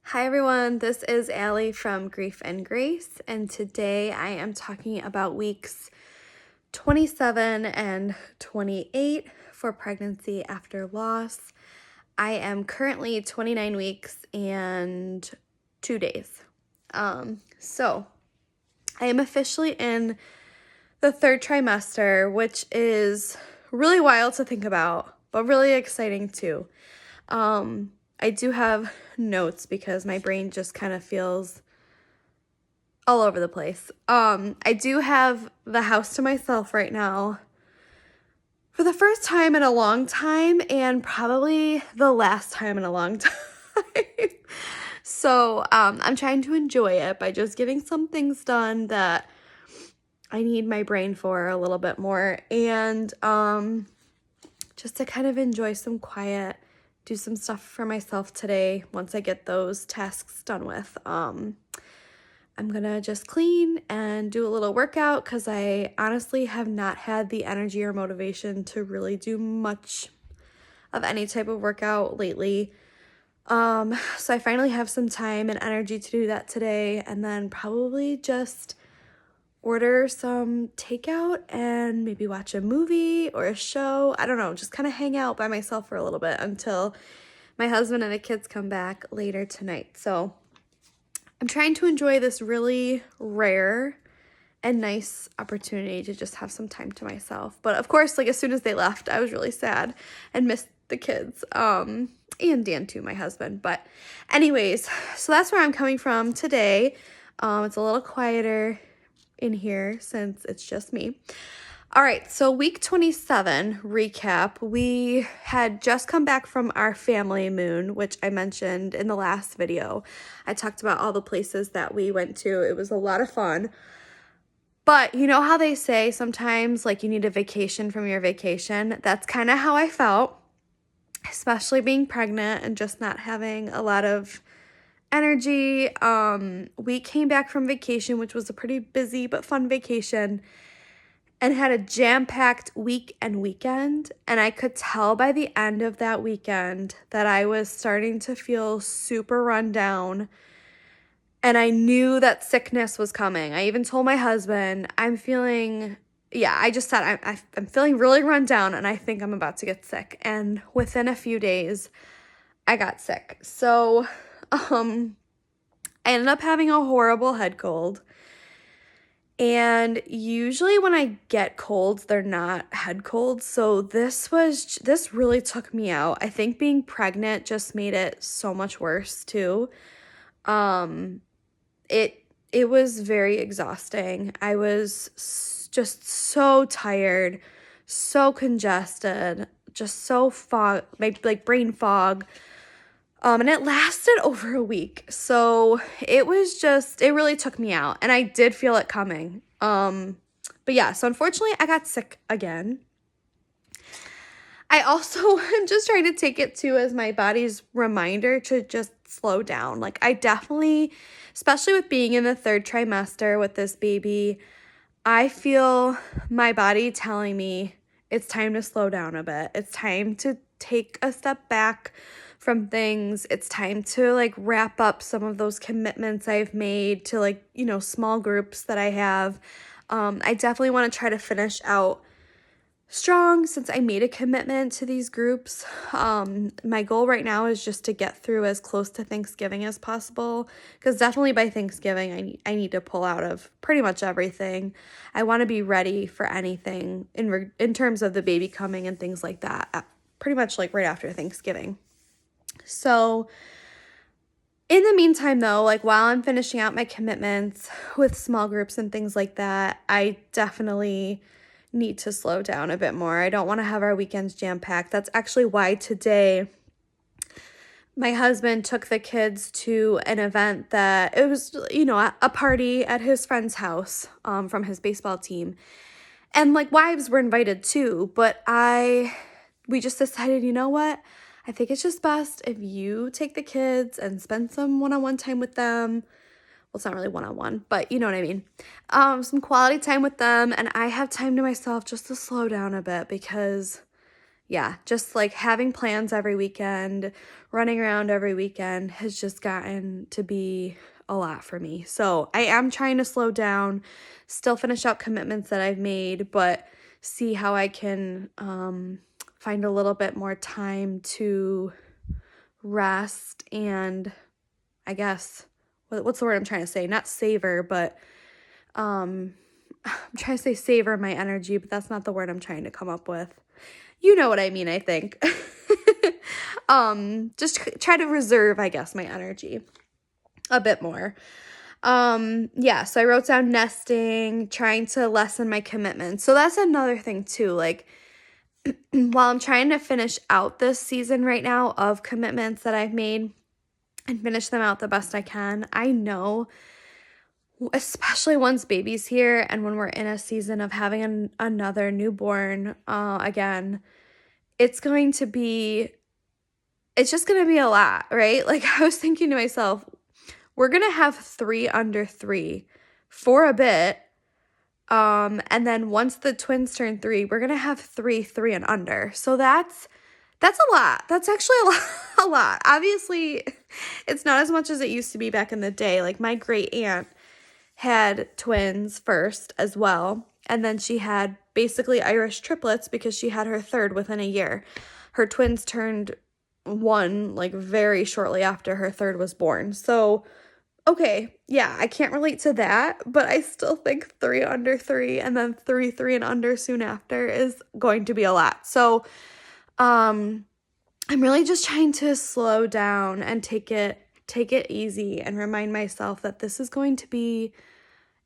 Hi everyone, this is Allie from Grief and Grace, and today I am talking about weeks 27 and 28 for pregnancy after loss. I am currently 29 weeks and 2 days. So I am officially in the third trimester, which is really wild to think about, but really exciting too. I do have notes because my brain just kind of feels all over the place. I do have the house to myself right now for the first time in a long time and probably the last time in a long time. So I'm trying to enjoy it by just getting some things done that I need my brain for a little bit more, and just to kind of enjoy some quiet, do some stuff for myself today once I get those tasks done with. I'm gonna just clean and do a little workout because I honestly have not had the energy or motivation to really do much of any type of workout lately. So I finally have some time and energy to do that today, and then probably just order some takeout and maybe watch a movie or a show. I don't know, just kind of hang out by myself for a little bit until my husband and the kids come back later tonight. So I'm trying to enjoy this really rare and nice opportunity to just have some time to myself. But of course, like as soon as they left, I was really sad and missed the kids. And Dan too, my husband. But anyways, so that's where I'm coming from today. It's a little quieter in here since it's just me. All right, so week 27 recap. We had just come back from our family moon, which I mentioned in the last video. I talked about all the places that we went to. It was a lot of fun. But you know how they say sometimes like you need a vacation from your vacation? That's kind of how I felt, especially being pregnant and just not having a lot of energy. We came back from vacation, which was a pretty busy but fun vacation, and had a jam-packed week and weekend. And I could tell by the end of that weekend that I was starting to feel super run down. And I knew that sickness was coming. I even told my husband, I just said, I'm feeling really run down and I think I'm about to get sick. And within a few days, I got sick. So I ended up having a horrible head cold. And usually when I get colds, they're not head colds. So this really took me out. I think being pregnant just made it so much worse too. It was very exhausting. I was just so tired, so congested, just so like brain fog. And it lasted over a week. So it really took me out, and I did feel it coming. But yeah, so unfortunately I got sick again. I also am just trying to take it too as my body's reminder to just slow down. Like I definitely, especially with being in the third trimester with this baby, I feel my body telling me it's time to slow down a bit. It's time to take a step back from things. It's time to like wrap up some of those commitments I've made to like, small groups that I have. I definitely want to try to finish out strong since I made a commitment to these groups. My goal right now is just to get through as close to Thanksgiving as possible, because definitely by Thanksgiving I need to pull out of pretty much everything. I want to be ready for anything in terms of the baby coming and things like that, pretty much like right after Thanksgiving. So in the meantime though, like while I'm finishing out my commitments with small groups and things like that, I definitely need to slow down a bit more. I don't want to have our weekends jam-packed. That's actually why today my husband took the kids to an event that it was, a party at his friend's house from his baseball team. And like wives were invited too, but we just decided, you know what? I think it's just best if you take the kids and spend some one-on-one time with them. Well, it's not really one-on-one, but you know what I mean. Some quality time with them, and I have time to myself just to slow down a bit because yeah, just like having plans every weekend, running around every weekend has just gotten to be a lot for me. So I am trying to slow down, still finish out commitments that I've made, but see how I can find a little bit more time to rest and I guess, what's the word I'm trying to say? Not savor, but I'm trying to say savor my energy, but that's not the word I'm trying to come up with. You know what I mean, I think. Just try to reserve, I guess, my energy a bit more. Yeah, so I wrote down nesting, trying to lessen my commitment. So that's another thing too. Like, while I'm trying to finish out this season right now of commitments that I've made and finish them out the best I can, I know, especially once baby's here and when we're in a season of having another newborn again, it's just going to be a lot, right? Like I was thinking to myself, we're going to have 3 under 3 for a bit. And then once the twins turn 3, we're going to have 3 and under. So that's a lot. That's actually a lot. Obviously, it's not as much as it used to be back in the day. Like my great aunt had twins first as well. And then she had basically Irish triplets because she had her third within a year. Her twins turned 1 like very shortly after her third was born. So, okay, yeah, I can't relate to that, but I still think 3 under 3 and then 3 and under soon after is going to be a lot. So, I'm really just trying to slow down and take it easy and remind myself that this is going to be,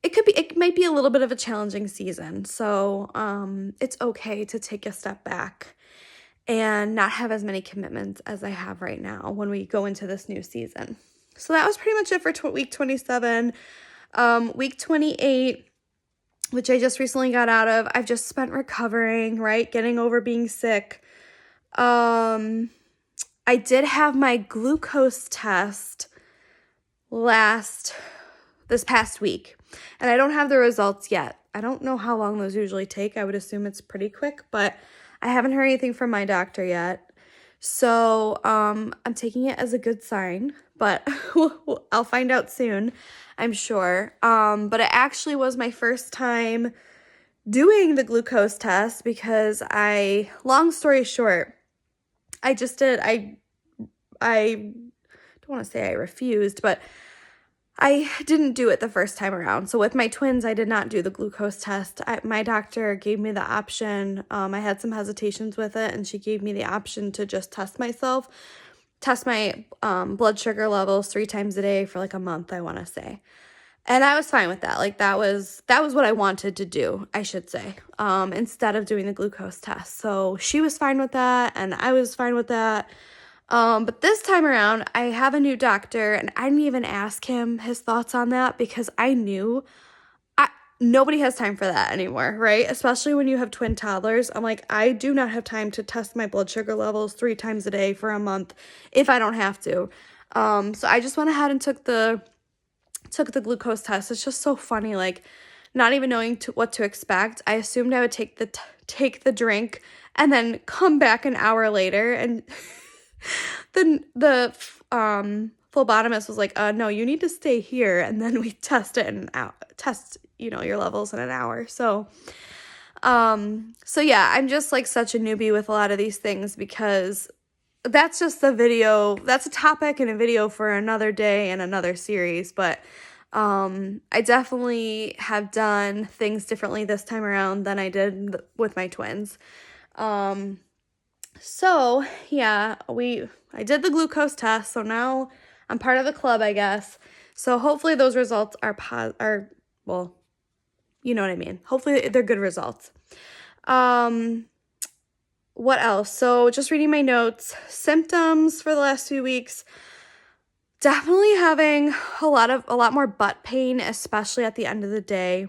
it might be a little bit of a challenging season. So, it's okay to take a step back and not have as many commitments as I have right now when we go into this new season. So that was pretty much it for week 27. Week 28, which I just recently got out of, I've just spent recovering, right? Getting over being sick. I did have my glucose test this past week, and I don't have the results yet. I don't know how long those usually take. I would assume it's pretty quick, but I haven't heard anything from my doctor yet. So, I'm taking it as a good sign, but I'll find out soon, I'm sure. But it actually was my first time doing the glucose test because long story short, I don't want to say I refused, but I didn't do it the first time around. So with my twins, I did not do the glucose test. My doctor gave me the option. I had some hesitations with it, and she gave me the option to just test my blood sugar levels 3 times a day for like a month, I want to say. And I was fine with that. Like that was what I wanted to do, I should say, instead of doing the glucose test. So she was fine with that, and I was fine with that. But this time around, I have a new doctor, and I didn't even ask him his thoughts on that because I knew nobody has time for that anymore, right? Especially when you have twin toddlers. I'm like, I do not have time to test my blood sugar levels 3 times a day for a month if I don't have to. So I just went ahead and took the glucose test. It's just so funny, like not even knowing what to expect. I assumed I would take the drink and then come back an hour later, and the phlebotomist was like, no, you need to stay here, and then we test your levels in an hour. So yeah, I'm just like such a newbie with a lot of these things because that's just that's a topic and a video for another day and another series, but I definitely have done things differently this time around than I did with my twins. So yeah, I did the glucose test, so now I'm part of the club, I guess. So hopefully those results are well, you know what I mean. Hopefully they're good results. What else? So just reading my notes, symptoms for the last few weeks, definitely having a lot more butt pain, especially at the end of the day.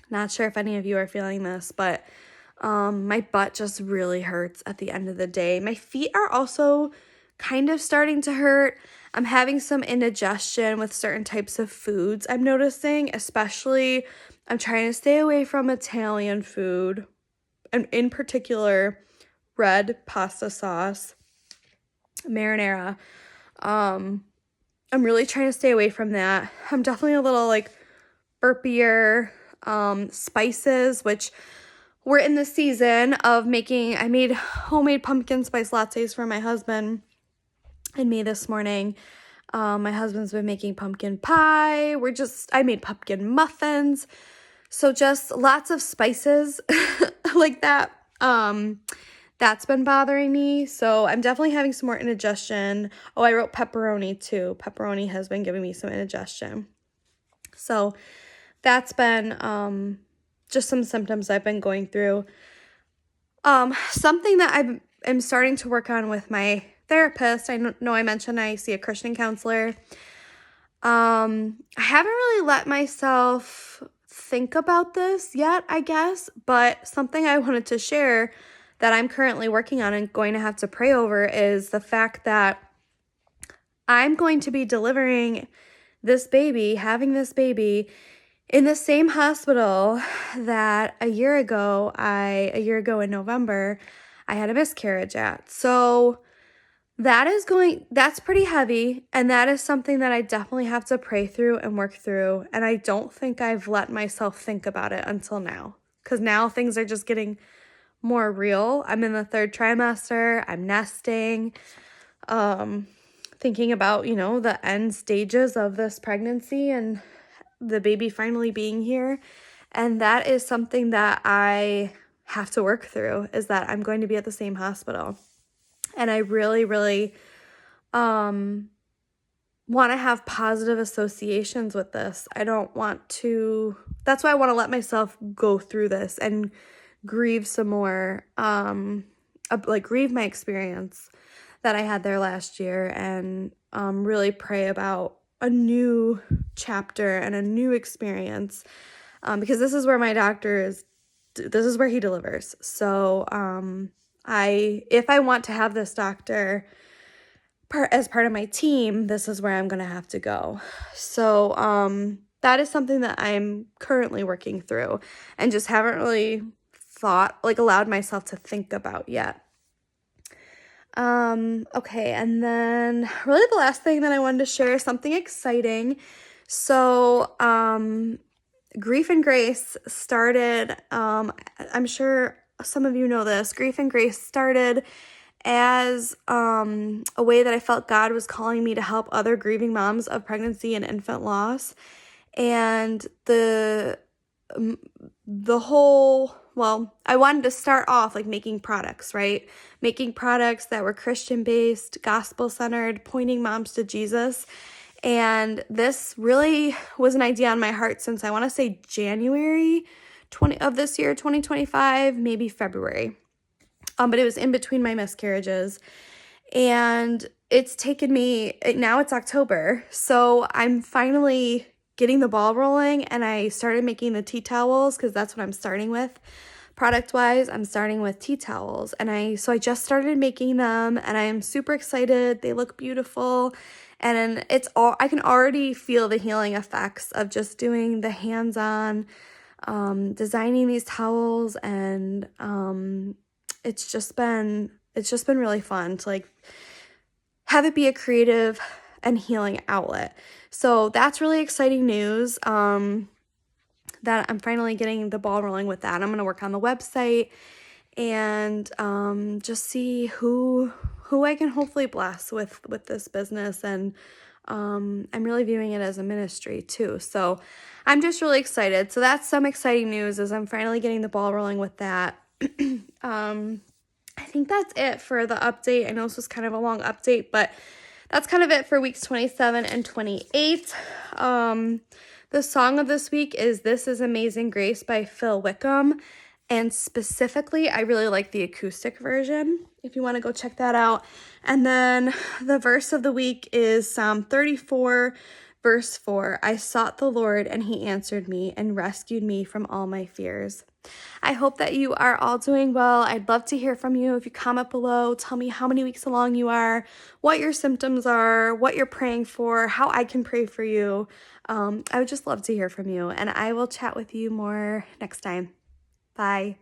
Not sure if any of you are feeling this, but my butt just really hurts at the end of the day. My feet are also kind of starting to hurt. I'm having some indigestion with certain types of foods I'm noticing, especially I'm trying to stay away from Italian food, and in particular, red pasta sauce, marinara. I'm really trying to stay away from that. I'm definitely a little like burpier. Spices, which we're in the season of making. I made homemade pumpkin spice lattes for my husband and me this morning. My husband's been making pumpkin pie. I made pumpkin muffins. So just lots of spices like that. That's been bothering me. So I'm definitely having some more indigestion. Oh, I wrote pepperoni too. Pepperoni has been giving me some indigestion. So that's been just some symptoms I've been going through. Something that I am starting to work on with my therapist. I know I mentioned I see a Christian counselor. I haven't really let myself think about this yet, I guess, but something I wanted to share that I'm currently working on and going to have to pray over is the fact that I'm going to be delivering this baby, having this baby in the same hospital that a year ago in November, I had a miscarriage at. So that's pretty heavy, and that is something that I definitely have to pray through and work through, and I don't think I've let myself think about it until now, because now things are just getting more real. I'm in the 3rd trimester, I'm nesting, thinking about, the end stages of this pregnancy and the baby finally being here, and that is something that I have to work through, is that I'm going to be at the same hospital. And I really, really want to have positive associations with this. I don't want to, that's why I want to let myself go through this and grieve some more, grieve my experience that I had there last year, and really pray about a new chapter and a new experience, because this is where my doctor is, this is where he delivers. So if I want to have this doctor as part of my team, this is where I'm going to have to go. So that is something that I'm currently working through and just haven't really allowed myself to think about yet. Okay, and then really the last thing that I wanted to share is something exciting. So, Grief and Grace started, I'm sure some of you know this, Grief and Grace started as a way that I felt God was calling me to help other grieving moms of pregnancy and infant loss. And the whole, I wanted to start off making products, right? Making products that were Christian-based, gospel-centered, pointing moms to Jesus. And this really was an idea on my heart since I want to say January of this year, 2025, maybe February. But it was in between my miscarriages. And it's taken me, now it's October, so I'm finally getting the ball rolling, and I started making the tea towels because that's what I'm starting with. Product-wise, I'm starting with tea towels, and so I just started making them, and I am super excited. They look beautiful, and I can already feel the healing effects of just doing the hands-on designing these towels, and it's just been really fun to have it be a creative and healing outlet. So that's really exciting news, that I'm finally getting the ball rolling with that. I'm going to work on the website and just see who I can hopefully bless with this business. And I'm really viewing it as a ministry too. So I'm just really excited. So that's some exciting news, as I'm finally getting the ball rolling with that. I think that's it for the update. I know this was kind of a long update, but that's kind of it for weeks 27 and 28. The song of this week is This Is Amazing Grace by Wickham. And specifically, I really like the acoustic version, if you want to go check that out. And then the verse of the week is Psalm 34, verse 4. I sought the Lord, and he answered me and rescued me from all my fears. I hope that you are all doing well. I'd love to hear from you. If you comment below, tell me how many weeks along you are, what your symptoms are, what you're praying for, how I can pray for you. I would just love to hear from you, and I will chat with you more next time. Bye.